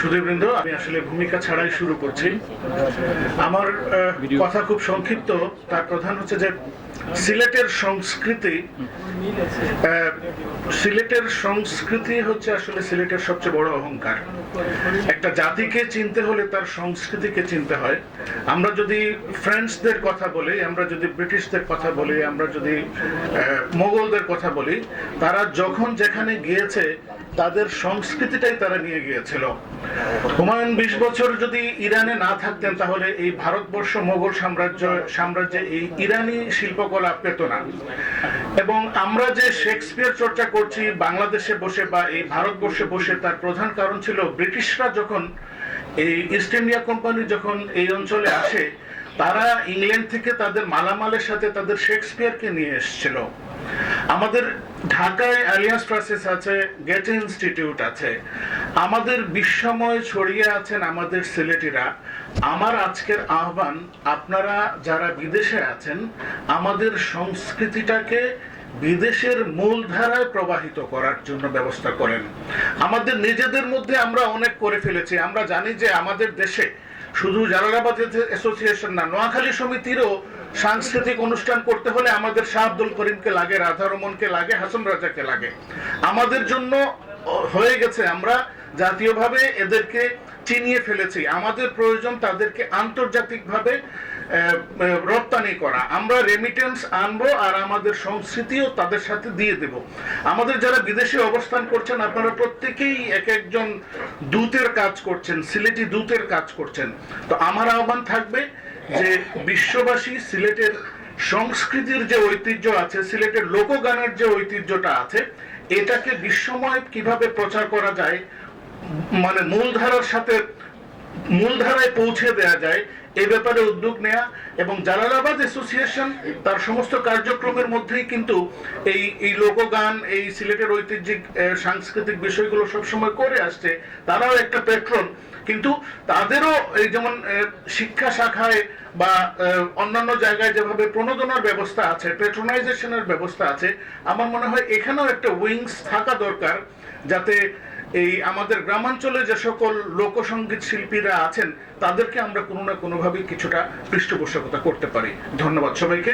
সুধীবৃন্দ, আমি আসলে ভূমিকা ছাড়াই শুরু করছি। আমার কথা খুব সংক্ষিপ্ত। তার প্রধান হচ্ছে যে সিলেটের সংস্কৃতি হচ্ছে আসলে সিলেটের সবচেয়ে বড় অহংকার। একটা জাতিকে চিনতে হলে তার সংস্কৃতিকে চিনতে হয়। আমরা যদি ফ্রেঞ্চদের কথা বলি, আমরা যদি ব্রিটিশদের কথা বলি, আমরা যদি মোগলদের কথা বলি, তারা যখন যেখানে গিয়েছে তাদের সংস্কৃতিটাই তারা নিয়ে গিয়েছিল। হুমায়ুন 20 বছর যদি ইরানে না থাকতেন তাহলে এই ভারতবর্ষ মোগল সাম্রাজ্যে এই ইরানি শিল্পকলা পেত না। এবং আমরা যে শেক্সপিয়ার চর্চা করছি বাংলাদেশে বসে বা এই ভারতবর্ষে বসে, তার প্রধান কারণ ছিল ব্রিটিশরা যখন এই ইস্ট ইন্ডিয়া কোম্পানি যখন এই অঞ্চলে আসে, তারা ইংল্যান্ড থেকে তাদের মালামালের সাথে তাদের শেক্সপিয়ারকে নিয়ে এসেছিল। আমাদের ঢাকায় আলিয়ান্স প্রাসেস আছে, গেটে ইনস্টিটিউট আছে, আমাদের বিশ্বময় ছড়িয়ে আছেন আমাদের সিলেটিরা। আমার আজকের আহ্বান, আপনারা যারা বিদেশে আছেন, আমাদের সংস্কৃতিটাকে বিদেশের মূলধারায় প্রবাহিত করার জন্য ব্যবস্থা করেন। আমাদের নিজেদের মধ্যে আমরা অনেক করে ফেলেছি। আমরা জানি যে আমাদের দেশে শুধু জালালাবাদ অ্যাসোসিয়েশন না, নোয়াখালী সমিতিরও সাংস্কৃতিক অনুষ্ঠান করতে হলে আমাদের শাহ আব্দুল করিমকে লাগে, রাধা রমনকে লাগে, হাসান রাজাকে লাগে। আমাদের জন্য হয়ে গেছে, আমরা জাতীয়ভাবে এদেরকে চিনিয়ে ফেলেছি। আমাদের প্রয়োজন তাদেরকে আন্তর্জাতিকভাবে রপ্তানি করা। আমরা রেমিটেন্স আনবো আর আমাদের সংস্কৃতিও তাদের সাথে দিয়ে দেব। আমাদের যারা বিদেশে অবস্থান করছেন, আপনারা প্রত্যেকেই এক একজন দূতের কাজ করছেন, সিলেটি দূতের কাজ করছেন। তো আমার আহ্বান থাকবে যে বিশ্ববাসী সিলেটের সংস্কৃতির যে ঐতিহ্য আছে, সিলেটের লোকগানের যে ঐতিহ্যটা আছে, এটাকে বিশ্বময় কিভাবে প্রচার করা যায়, মানে মূলধারায় পৌঁছে দেয়া যায়, এই ব্যাপারে উদ্যোগ নেয়া। এবং জালালাবাদ অ্যাসোসিয়েশন তার সমস্ত কার্যক্রমের মধ্যেই কিন্তু এই লোকগান, এই সিলেটের ঐতিহ্যিক সাংস্কৃতিক বিষয়গুলো সবসময় করে আসছে। তারাও একটা পেট্রন, কিন্তু তাদেরও এই যেমন শিক্ষা শাখায় বা অন্যান্য জায়গায় যেভাবে প্রণোদনার ব্যবস্থা আছে, পেট্রোনাইজেশনের ব্যবস্থা আছে, আমার মনে হয় এখানেও একটা উইংস থাকা দরকার, যাতে এই আমাদের গ্রামাঞ্চলে যে সকল লোকসঙ্গীত শিল্পীরা আছেন তাদেরকে আমরা কোনো না কোনোভাবে কিছুটা পৃষ্ঠপোষকতা করতে পারি। ধন্যবাদ সবাইকে।